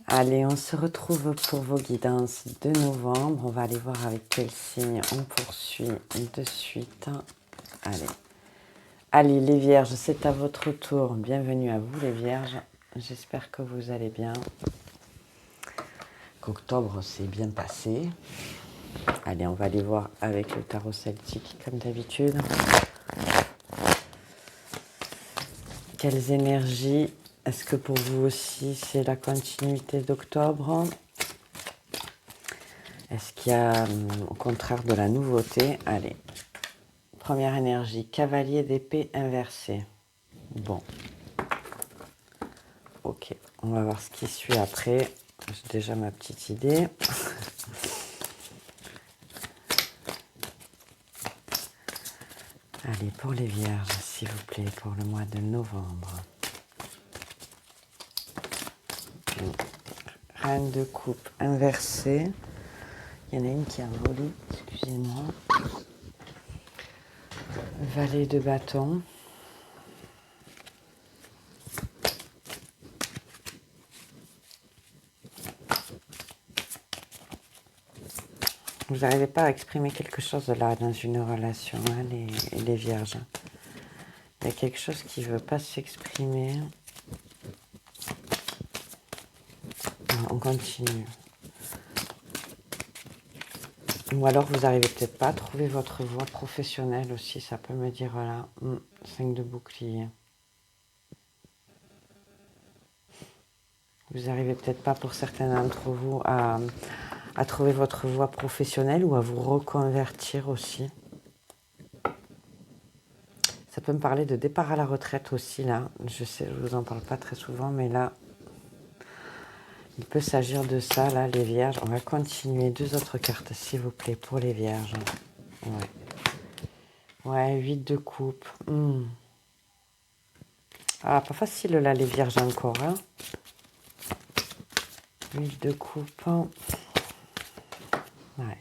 Allez, on se retrouve pour vos guidances de novembre. On va aller voir avec quel signe on poursuit de suite. Allez. Allez, les Vierges, c'est à votre tour. Bienvenue à vous, les Vierges. J'espère que vous allez bien. Qu'octobre s'est bien passé. Allez, on va aller voir avec le tarot celtique, comme d'habitude. Quelles énergies? Est-ce que pour vous aussi, c'est la continuité d'octobre? Est-ce qu'il y a, au contraire, de la nouveauté? Allez. Première énergie, cavalier d'épée inversé. Bon. Ok, on va voir ce qui suit après. J'ai déjà ma petite idée. Allez, pour les Vierges, s'il vous plaît, pour le mois de novembre. Reine de coupe inversée. Il y en a une qui a volé, excusez-moi. Valet de bâton. Vous n'arrivez pas à exprimer quelque chose là dans une relation, hein, les Vierges. Il y a quelque chose qui ne veut pas s'exprimer. On continue. Ou alors vous n'arrivez peut-être pas à trouver votre voie professionnelle aussi, ça peut me dire voilà, 5 de bouclier. Vous n'arrivez peut-être pas pour certains d'entre vous à trouver votre voie professionnelle ou à vous reconvertir aussi. Ça peut me parler de départ à la retraite aussi là. Je sais, je ne vous en parle pas très souvent, mais là, il peut s'agir de ça là, les Vierges. On va continuer. 2 autres cartes, s'il vous plaît, pour les Vierges. Ouais, 8 de coupe. Ah, pas facile là, les Vierges encore. Hein. 8 de coupe. Ouais.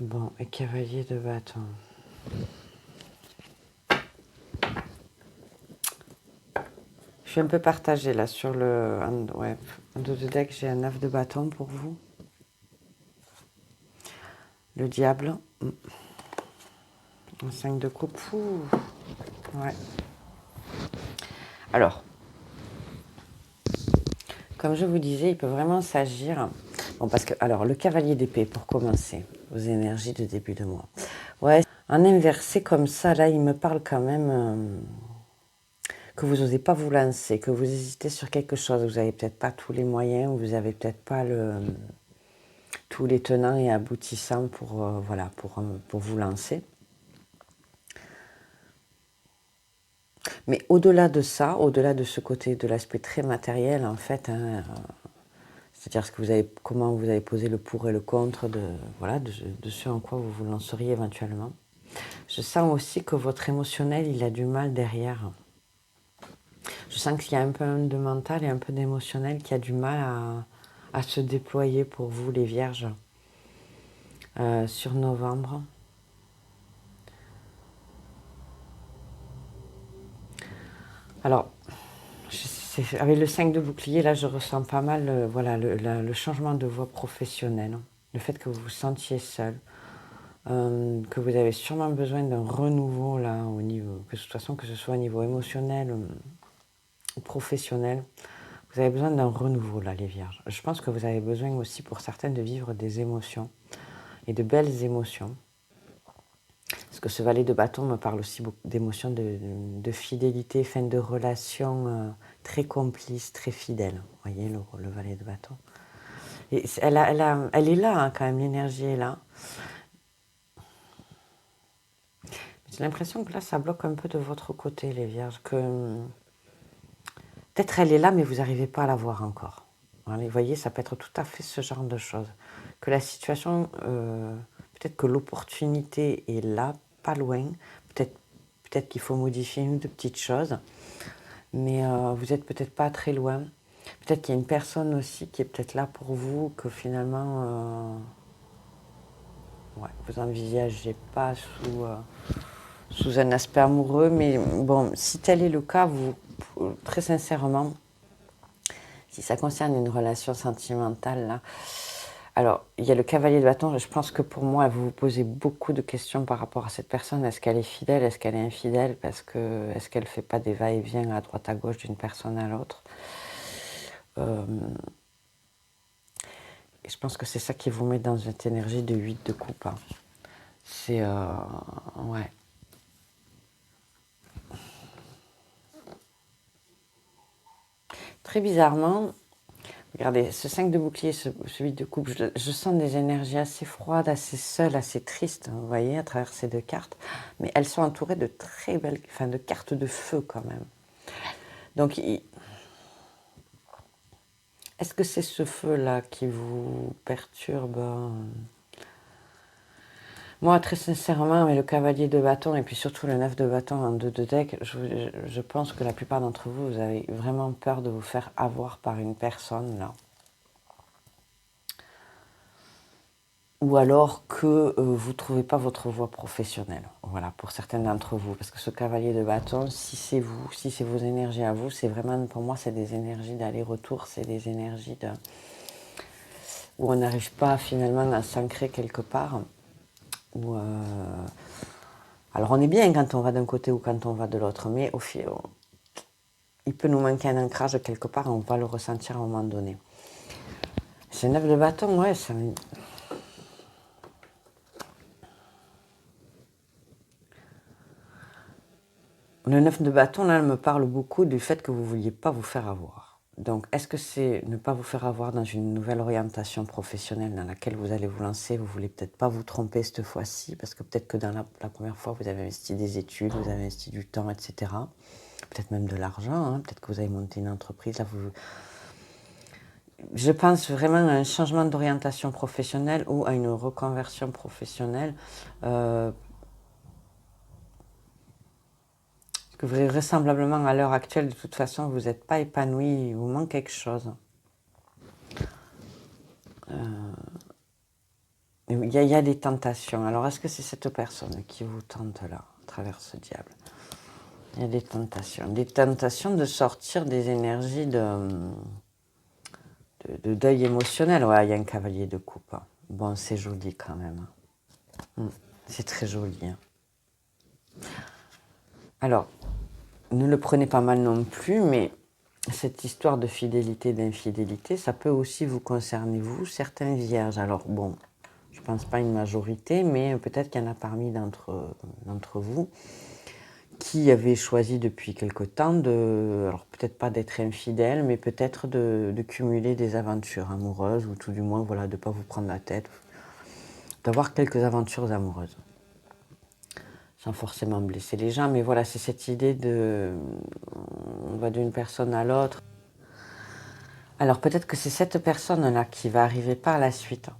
Bon, et cavalier de bâton. Je suis un peu partagée là sur le... Ouais, en dos de deck, j'ai un 9 de bâton pour vous. Le diable. Un 5 de coupe. Ouais. Alors, comme je vous disais, il peut vraiment s'agir... Bon, parce que, alors, le cavalier d'épée, pour commencer, vos énergies de début de mois. Ouais, en inversé comme ça, là, il me parle quand même que vous n'osez pas vous lancer, que vous hésitez sur quelque chose. Vous n'avez peut-être pas tous les moyens, ou vous n'avez peut-être pas tous les tenants et aboutissants pour, voilà, pour vous lancer. Mais au-delà de ça, au-delà de ce côté, de l'aspect très matériel, en fait, hein, c'est-à-dire comment vous avez posé le pour et le contre voilà, de ce en quoi vous vous lanceriez éventuellement. Je sens aussi que votre émotionnel, il a du mal derrière. Je sens qu'il y a un peu de mental et un peu d'émotionnel qui a du mal à se déployer pour vous, les Vierges, sur novembre. Alors, avec le 5 de bouclier, là, je ressens pas mal voilà, le changement de voie professionnelle. Le fait que vous vous sentiez seul. Que vous avez sûrement besoin d'un renouveau, là, au niveau, que de toute façon, que ce soit au niveau émotionnel ou professionnel. Vous avez besoin d'un renouveau, là, les Vierges. Je pense que vous avez besoin aussi, pour certaines, de vivre des émotions. Et de belles émotions. Parce que ce valet de bâton me parle aussi beaucoup d'émotions de fidélité, fin de relations très complices, très fidèles. Vous voyez, le valet de bâton. Et elle est là, hein, quand même, l'énergie est là. J'ai l'impression que là, ça bloque un peu de votre côté, les Vierges. Que peut-être elle est là, mais vous n'arrivez pas à la voir encore. Vous voyez, ça peut être tout à fait ce genre de choses. Que la situation, peut-être que l'opportunité est là, pas loin. Peut-être qu'il faut modifier une ou deux petites choses. Mais vous n'êtes peut-être pas très loin. Peut-être qu'il y a une personne aussi qui est peut-être là pour vous, que finalement, vous n'envisagez pas sous un aspect amoureux. Mais bon, si tel est le cas, très sincèrement, Si ça concerne une relation sentimentale, là, alors, il y a le cavalier de bâton. Je pense que pour moi, vous vous posez beaucoup de questions par rapport à cette personne. Est-ce qu'elle est fidèle? Est-ce qu'elle est infidèle? Est-ce qu'elle ne fait pas des va-et-vient à droite à gauche d'une personne à l'autre? Et je pense que c'est ça qui vous met dans cette énergie de 8 de coupe. Hein. C'est... ouais. Très bizarrement, regardez, ce 5 de bouclier, ce 8 de coupe, je sens des énergies assez froides, assez seules, assez tristes, vous voyez, à travers ces deux cartes. Mais elles sont entourées de très belles, enfin de cartes de feu quand même. Donc, est-ce que c'est ce feu-là qui vous perturbe? Moi, très sincèrement, avec le cavalier de bâton et puis surtout le 9 de bâton en 2 de deck, je pense que la plupart d'entre vous, vous avez vraiment peur de vous faire avoir par une personne, là. Ou alors que vous ne trouvez pas votre voie professionnelle. Voilà, pour certains d'entre vous. Parce que ce cavalier de bâton, si c'est vous, si c'est vos énergies à vous, c'est vraiment, pour moi, c'est des énergies d'aller-retour, c'est des énergies où on n'arrive pas finalement à s'ancrer quelque part. Alors on est bien quand on va d'un côté ou quand on va de l'autre, mais au fil, il peut nous manquer un ancrage quelque part et on va le ressentir à un moment donné. C'est 9 de bâton, ouais, ça... Le 9 de bâton, là, me parle beaucoup du fait que vous ne vouliez pas vous faire avoir. Donc, est-ce que c'est ne pas vous faire avoir dans une nouvelle orientation professionnelle dans laquelle vous allez vous lancer? Vous ne voulez peut-être pas vous tromper cette fois-ci, parce que peut-être que dans la première fois, vous avez investi des études, vous avez investi du temps, etc. Peut-être même de l'argent, hein, peut-être que vous avez monté une entreprise. Là, je pense vraiment à un changement d'orientation professionnelle ou à une reconversion professionnelle. Que vraisemblablement, à l'heure actuelle, de toute façon, vous n'êtes pas épanoui, il vous manque quelque chose. Il y a des tentations. Alors, est-ce que c'est cette personne qui vous tente là, à travers ce diable? Il y a des tentations. Des tentations de sortir des énergies de deuil émotionnel. Ouais, il y a un cavalier de coupe. Hein. Bon, c'est joli quand même. C'est très joli. Hein. Alors, ne le prenez pas mal non plus, mais cette histoire de fidélité, d'infidélité, ça peut aussi vous concerner, vous, certains vierges. Alors, bon, je ne pense pas une majorité, mais peut-être qu'il y en a parmi d'entre vous qui avaient choisi depuis quelque temps alors peut-être pas d'être infidèle, mais peut-être de cumuler des aventures amoureuses, ou tout du moins, voilà, de ne pas vous prendre la tête, d'avoir quelques aventures amoureuses. Sans forcément blesser les gens, mais voilà, c'est cette idée on va d'une personne à l'autre. Alors peut-être que c'est cette personne-là qui va arriver par la suite.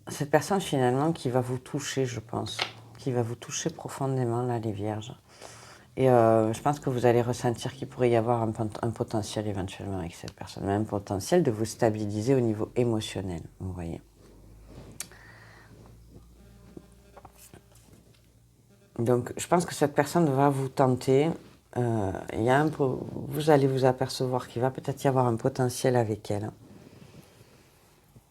Cette personne finalement qui va vous toucher, je pense, qui va vous toucher profondément, là, les vierges. Et je pense que vous allez ressentir qu'il pourrait y avoir un potentiel éventuellement avec cette personne, mais un potentiel de vous stabiliser au niveau émotionnel, vous voyez. Donc je pense que cette personne va vous tenter. Vous allez vous apercevoir qu'il va peut-être y avoir un potentiel avec elle.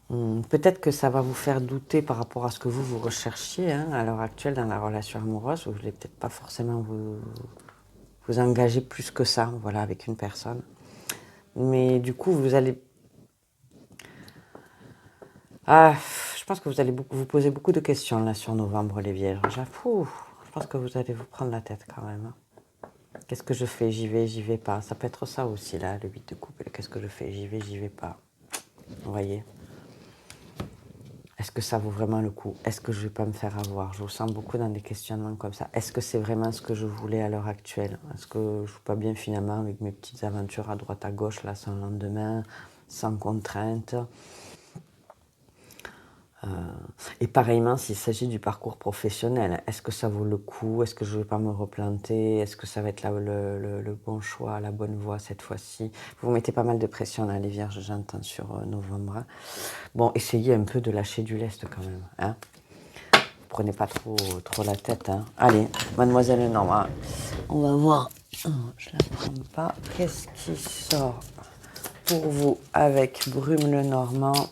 Peut-être que ça va vous faire douter par rapport à ce que vous recherchiez hein, à l'heure actuelle dans la relation amoureuse. Vous ne voulez peut-être pas forcément vous engager plus que ça, voilà, avec une personne. Mais du coup, vous allez... Ah, je pense que vous allez vous poser beaucoup de questions là sur novembre, les vierges. Je pense que vous allez vous prendre la tête quand même. Hein. Qu'est-ce que je fais? J'y vais pas. Ça peut être ça aussi, là, le 8 de coupe. Qu'est-ce que je fais? J'y vais pas. Vous voyez? Est-ce que ça vaut vraiment le coup? Est-ce que je ne vais pas me faire avoir? Je vous sens beaucoup dans des questionnements comme ça. Est-ce que c'est vraiment ce que je voulais à l'heure actuelle? Est-ce que je ne joue pas bien finalement avec mes petites aventures à droite à gauche, là, sans lendemain, sans contrainte? Et pareillement, s'il s'agit du parcours professionnel, est-ce que ça vaut le coup? Est-ce que je ne vais pas me replanter? Est-ce que ça va être le bon choix, la bonne voie cette fois-ci? Vous mettez pas mal de pression là, les vierges, j'entends, sur novembre. Bon, essayez un peu de lâcher du lest quand même. Hein. prenez pas trop la tête. Hein. Allez, mademoiselle Norma, on va voir. Oh, je la prends pas. Qu'est-ce qui sort pour vous avec Brume Lenormand?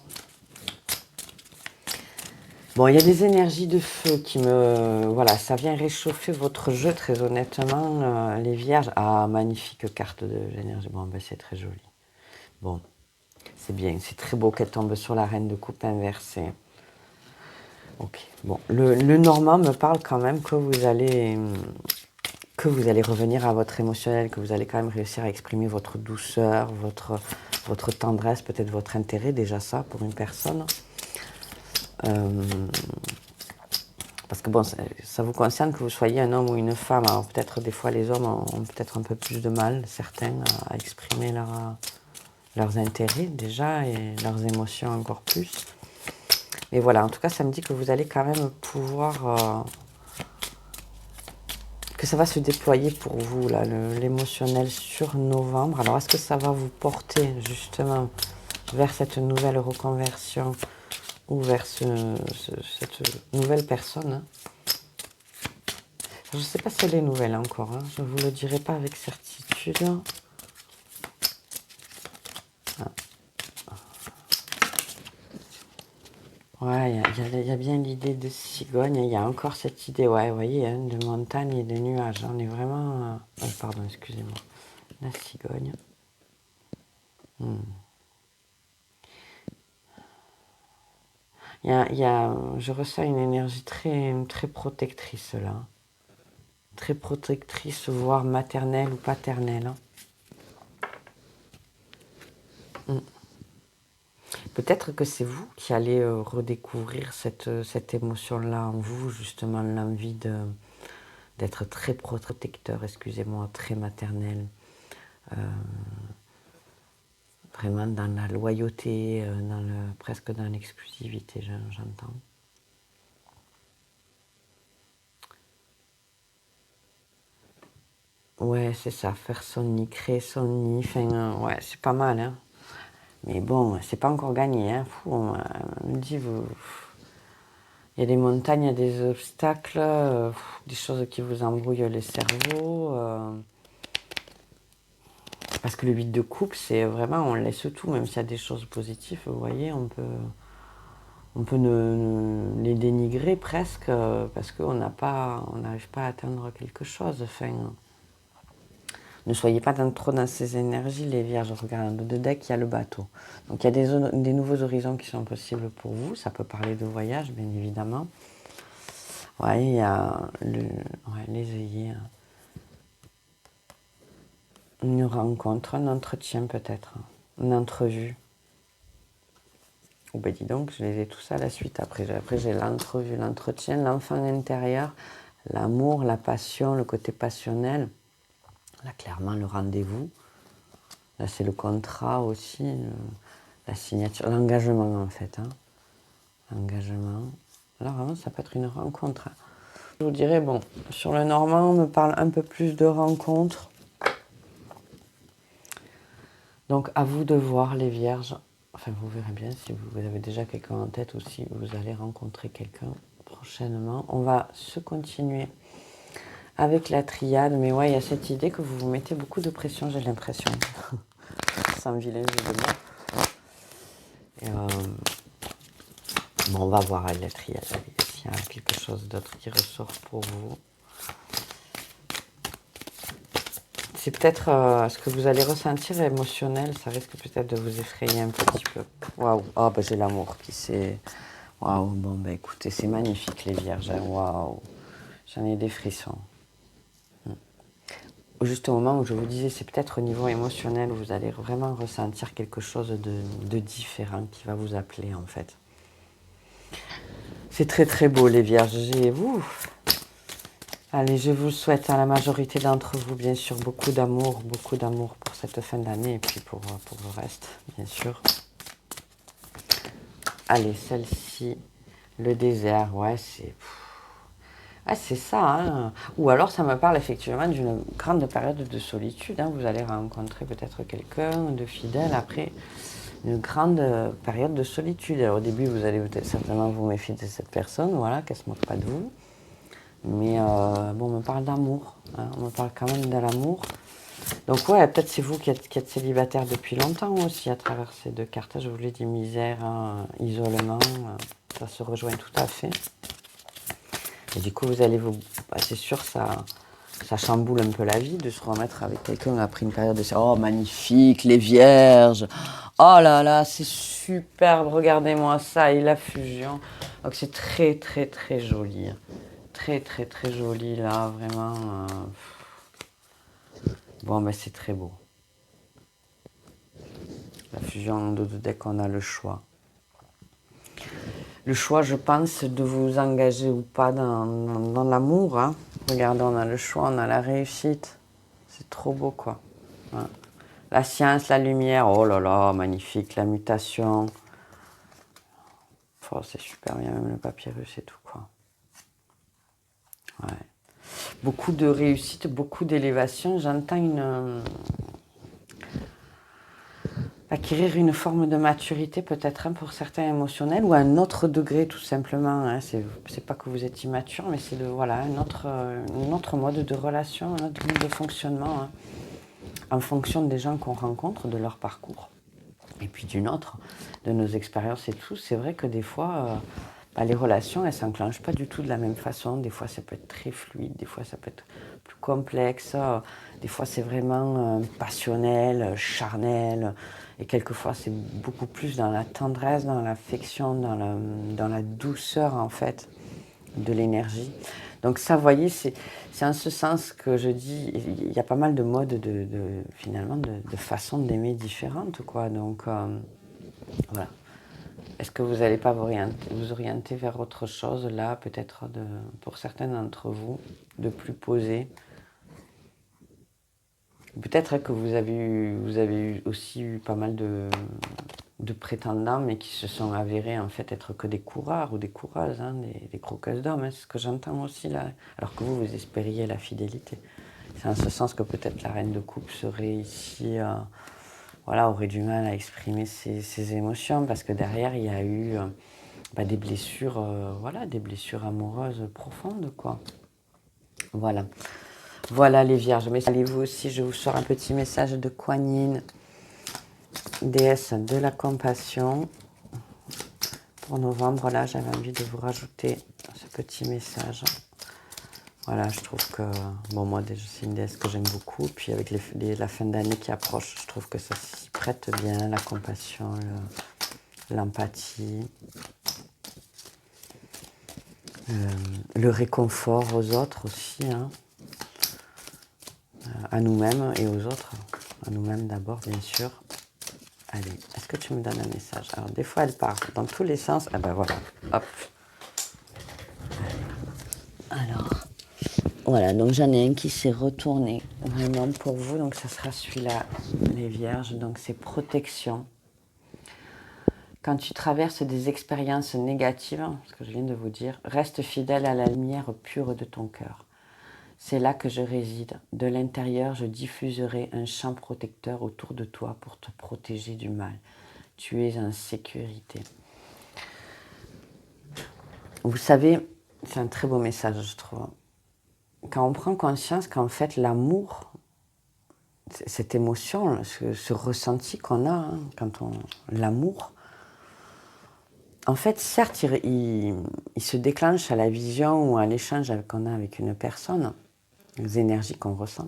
Bon, il y a des énergies de feu qui me... Voilà, ça vient réchauffer votre jeu, très honnêtement, les vierges. Ah, magnifique carte de l'énergie. Bon, ben c'est très joli. Bon, c'est bien. C'est très beau qu'elle tombe sur la reine de coupe inversée. Ok, bon. Le Normand me parle quand même que vous allez revenir à votre émotionnel, que vous allez quand même réussir à exprimer votre douceur, votre tendresse, peut-être votre intérêt, déjà ça, pour une personne. Parce que bon, ça vous concerne que vous soyez un homme ou une femme. Alors peut-être des fois les hommes ont peut-être un peu plus de mal, certains, à exprimer leurs intérêts déjà et leurs émotions encore plus. Mais voilà, en tout cas, ça me dit que vous allez quand même pouvoir... que ça va se déployer pour vous, là, l'émotionnel sur novembre. Alors, est-ce que ça va vous porter justement vers cette nouvelle reconversion ou vers cette nouvelle personne, hein? Je ne sais pas si elle est nouvelle encore, hein. Je ne vous le dirai pas avec certitude. Ah. Ouais, il y a bien l'idée de cigogne, il y a encore cette idée, ouais, vous voyez, hein, de montagne et de nuages. On est vraiment... pardon, excusez-moi. La cigogne. Je ressens une énergie très protectrice là. Très protectrice, voire maternelle ou paternelle. Peut-être que c'est vous qui allez redécouvrir cette émotion-là en vous, justement, l'envie d'être très protecteur, excusez-moi, très maternel. Vraiment dans la loyauté, presque dans l'exclusivité, j'entends. Ouais, c'est ça, faire son nid, créer son nid, enfin, ouais, c'est pas mal, hein. Mais bon, c'est pas encore gagné, hein. Fou, on me dit, il y a des montagnes, il y a des obstacles, des choses qui vous embrouillent le cerveau. Parce que le 8 de coupe, c'est vraiment, on laisse tout, même s'il y a des choses positives, vous voyez, on peut les dénigrer presque, parce qu'on n'arrive pas à atteindre quelque chose. Enfin, ne soyez pas trop dans ces énergies, les vierges. Regardez, de deck, il y a le bateau. Donc il y a des nouveaux horizons qui sont possibles pour vous. Ça peut parler de voyage, bien évidemment. Ouais, il y a les œillets. Une rencontre, un entretien peut-être. Une entrevue. Oh ben dis donc, je les ai tous à la suite. Après j'ai l'entrevue, l'entretien, l'enfant intérieur, l'amour, la passion, le côté passionnel. Là, clairement, le rendez-vous. Là, c'est le contrat aussi, la signature, l'engagement en fait. Hein. L'engagement. Là, vraiment, ça peut être une rencontre. Je vous dirais, bon, sur le normand, on me parle un peu plus de rencontres. Donc, à vous de voir les vierges. Enfin, vous verrez bien si vous avez déjà quelqu'un en tête ou si vous allez rencontrer quelqu'un prochainement. On va se continuer avec la triade. Mais ouais, il y a cette idée que vous vous mettez beaucoup de pression, j'ai l'impression. Sans vilain jeu de mots. Bon, on va voir avec la triade, s'il y a quelque chose d'autre qui ressort pour vous. C'est peut-être ce que vous allez ressentir émotionnel, ça risque peut-être de vous effrayer un petit peu. Waouh, oh, bah, j'ai l'amour qui s'est... Waouh, bon, bah écoutez, c'est magnifique les vierges, hein. Waouh, j'en ai des frissons. Juste au moment où je vous disais, c'est peut-être au niveau émotionnel où vous allez vraiment ressentir quelque chose de différent qui va vous appeler en fait. C'est très très beau les vierges, vous. Allez, je vous souhaite à la majorité d'entre vous, bien sûr, beaucoup d'amour pour cette fin d'année et puis pour le reste, bien sûr. Allez, celle-ci, le désert, ouais, c'est ça, hein. Ou alors ça me parle effectivement d'une grande période de solitude, hein. Vous allez rencontrer peut-être quelqu'un de fidèle après. une grande période de solitude. Alors au début, vous allez certainement vous méfier de cette personne, voilà, qu'elle ne se moque pas de vous. Mais bon, on me parle d'amour, hein, on me parle quand même de l'amour. Donc ouais, peut-être c'est vous qui êtes célibataire depuis longtemps aussi à travers ces deux cartes. Je vous l'ai dit, misère, hein, isolement, ça se rejoint tout à fait. Et du coup, vous allez vous... Bah, c'est sûr, ça chamboule un peu la vie de se remettre avec quelqu'un après une période de... Oh, magnifique, les vierges. Oh là là, c'est superbe, regardez-moi ça, et la fusion. Donc c'est très, très, très joli. Très, très, très joli, là, vraiment. Bon, mais c'est très beau. La fusion de deux decks, on a le choix. Le choix, je pense, de vous engager ou pas dans l'amour. Hein. Regardez, on a le choix, on a la réussite. C'est trop beau, quoi. Hein. La science, la lumière, oh là là, magnifique. La mutation. Oh, c'est super bien, même le papyrus et tout, quoi. Ouais. Beaucoup de réussite, beaucoup d'élévation. J'entends acquérir une forme de maturité, peut-être pour certains émotionnels, ou à un autre degré, tout simplement. Hein. C'est pas que vous êtes immature, mais c'est voilà, un autre mode de relation, un autre mode de fonctionnement, hein, en fonction des gens qu'on rencontre, de leur parcours. Et puis d'une autre, de nos expériences et tout. C'est vrai que des fois, les relations, elles ne s'enclenchent pas du tout de la même façon. Des fois, ça peut être très fluide, des fois, ça peut être plus complexe. Des fois, c'est vraiment passionnel, charnel. Et quelquefois, c'est beaucoup plus dans la tendresse, dans l'affection, dans la douceur, en fait, de l'énergie. Donc ça, vous voyez, c'est en ce sens que je dis, il y a pas mal de modes, finalement, de façons d'aimer différentes, quoi. Donc, voilà. Est-ce que vous n'allez pas vous orienter vers autre chose, là, peut-être, pour certains d'entre vous, de plus posé? Peut-être que vous avez aussi eu pas mal de prétendants, mais qui se sont avérés en fait être que des coureurs ou des coureuses, hein, des croqueuses d'hommes, hein, c'est ce que j'entends aussi là, alors que vous espériez la fidélité. C'est en ce sens que peut-être la reine de coupe serait ici, voilà, aurait du mal à exprimer ses émotions, parce que derrière il y a eu des blessures, voilà, des blessures amoureuses profondes, quoi. Voilà. Voilà les vierges, mais allez-vous aussi, je vous sors un petit message de Kuan Yin, déesse de la compassion. Pour novembre, là, j'avais envie de vous rajouter ce petit message. Voilà, je trouve que, bon, moi, déjà, c'est une déesse que j'aime beaucoup. Puis avec la fin d'année qui approche, je trouve que ça s'y prête bien, la compassion, l'empathie, le réconfort aux autres aussi, hein. À nous-mêmes et aux autres. À nous-mêmes d'abord, bien sûr. Allez, est-ce que tu me donnes un message? Alors, des fois, elle part dans tous les sens. Ah ben voilà, hop. Alors, voilà, donc j'en ai un qui s'est retourné vraiment pour vous. Donc, ça sera celui-là, les vierges. Donc, c'est protection. Quand tu traverses des expériences négatives, ce que je viens de vous dire, reste fidèle à la lumière pure de ton cœur. C'est là que je réside. De l'intérieur, je diffuserai un champ protecteur autour de toi pour te protéger du mal. Tu es en sécurité. Vous savez, c'est un très beau message, je trouve. Quand on prend conscience qu'en fait, l'amour, cette émotion, ce ressenti qu'on a, hein, l'amour, en fait, certes, il se déclenche à la vision ou à l'échange qu'on a avec une personne, les énergies qu'on ressent.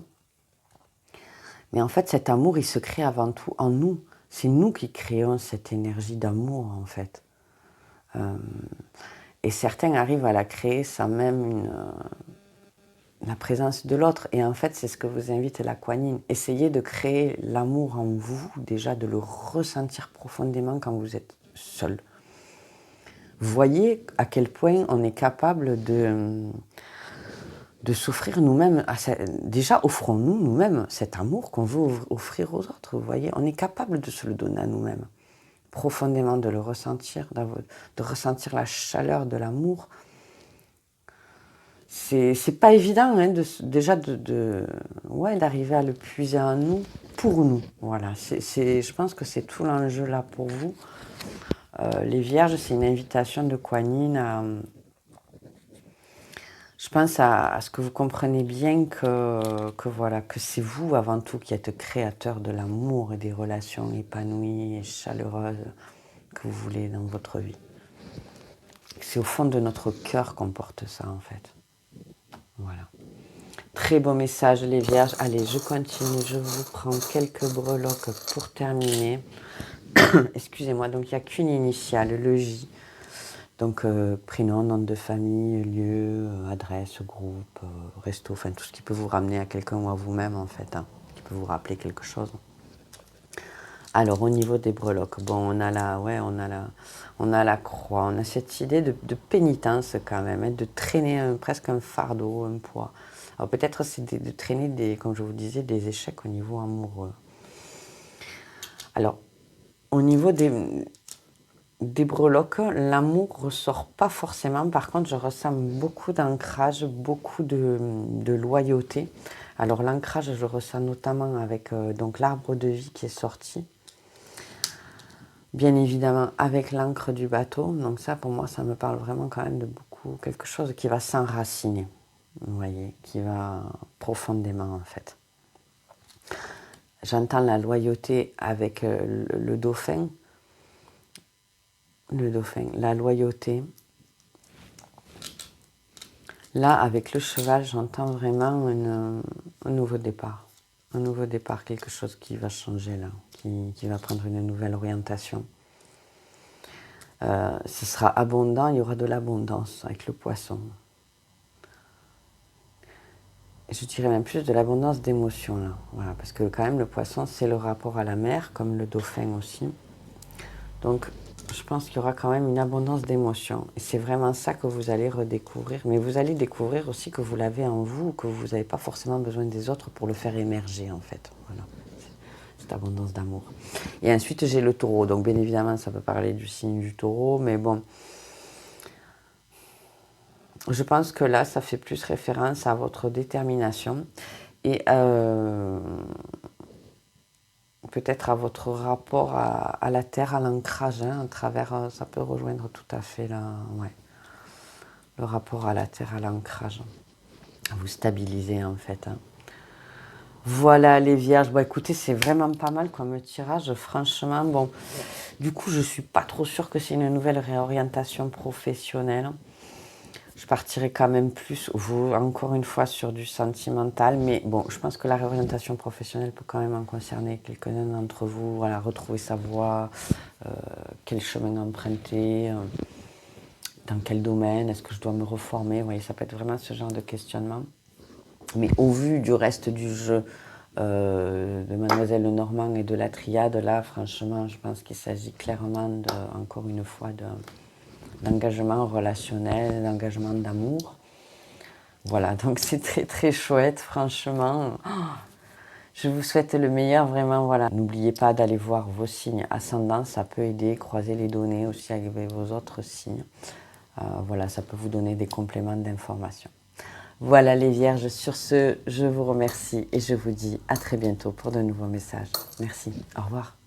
Mais en fait, cet amour, il se crée avant tout en nous. C'est nous qui créons cette énergie d'amour, en fait. Et certains arrivent à la créer sans même la présence de l'autre. Et en fait, c'est ce que vous invite la Kuan Yin. Essayez de créer l'amour en vous, déjà de le ressentir profondément quand vous êtes seul. Voyez à quel point on est capable de s'offrir nous-mêmes. Déjà, offrons-nous nous-mêmes cet amour qu'on veut offrir aux autres. Vous voyez, on est capable de se le donner à nous-mêmes. Profondément, de le ressentir, de ressentir la chaleur de l'amour. C'est pas évident, hein, déjà d'arriver à le puiser en nous. pour nous. Voilà, je pense que c'est tout l'enjeu là pour vous. Les Vierges, c'est une invitation de Kuan Yin à... Je pense à ce que vous comprenez bien voilà, que c'est vous avant tout qui êtes créateur de l'amour et des relations épanouies et chaleureuses que vous voulez dans votre vie. C'est au fond de notre cœur qu'on porte ça en fait. Voilà. Très beau message les Vierges. Allez, je continue, je vous prends quelques breloques pour terminer. Excusez-moi, donc il n'y a qu'une initiale, le J. Donc prénom, nom de famille, lieu, adresse, groupe, resto, enfin tout ce qui peut vous ramener à quelqu'un ou à vous-même en fait, hein, qui peut vous rappeler quelque chose. Alors au niveau des breloques, bon on a la croix, on a cette idée de pénitence quand même, hein, de traîner presque un fardeau, un poids. Alors peut-être c'est de traîner comme je vous disais, des échecs au niveau amoureux. Alors au niveau des breloques, l'amour ressort pas forcément. Par contre, je ressens beaucoup d'ancrage, beaucoup de loyauté. Alors l'ancrage, je le ressens notamment avec donc l'arbre de vie qui est sorti. Bien évidemment avec l'encre du bateau. Donc ça, pour moi, ça me parle vraiment quand même de beaucoup, quelque chose qui va s'enraciner. Vous voyez, qui va profondément en fait. J'entends la loyauté avec le dauphin. Le dauphin, la loyauté. Là, avec le cheval, j'entends vraiment un nouveau départ. Un nouveau départ, quelque chose qui va changer là, qui va prendre une nouvelle orientation. Ce sera abondant, il y aura de l'abondance avec le poisson. Et je dirais même plus de l'abondance d'émotions là. Voilà, parce que quand même le poisson, c'est le rapport à la mer, comme le dauphin aussi. Donc, je pense qu'il y aura quand même une abondance d'émotions. Et c'est vraiment ça que vous allez redécouvrir. Mais vous allez découvrir aussi que vous l'avez en vous, que vous n'avez pas forcément besoin des autres pour le faire émerger, en fait. Voilà, cette abondance d'amour. Et ensuite, j'ai le taureau. Donc, bien évidemment, ça peut parler du signe du taureau. Mais bon, je pense que là, ça fait plus référence à votre détermination. Et peut-être à votre rapport à la terre, à l'ancrage, hein, à travers, ça peut rejoindre tout à fait là, ouais, le rapport à la terre, à l'ancrage, à vous stabiliser en fait. Hein. Voilà les Vierges, bon écoutez, c'est vraiment pas mal comme tirage, franchement, bon, du coup je suis pas trop sûre que c'est une nouvelle réorientation professionnelle. Je partirai quand même plus, vous, encore une fois, sur du sentimental. Mais bon, je pense que la réorientation professionnelle peut quand même en concerner quelques-uns d'entre vous. Voilà, retrouver sa voie, quel chemin emprunter, dans quel domaine, est-ce que je dois me reformer. Vous voyez, ça peut être vraiment ce genre de questionnement. Mais au vu du reste du jeu de Mademoiselle Lenormand et de la triade, là, franchement, je pense qu'il s'agit clairement, encore une fois, d'engagement relationnel, d'engagement d'amour. Voilà, donc c'est très très chouette, franchement. Je vous souhaite le meilleur, vraiment, voilà. N'oubliez pas d'aller voir vos signes ascendants, ça peut aider, croiser les données aussi avec vos autres signes. Voilà, ça peut vous donner des compléments d'information. Voilà les Vierges, sur ce, je vous remercie et je vous dis à très bientôt pour de nouveaux messages. Merci, au revoir.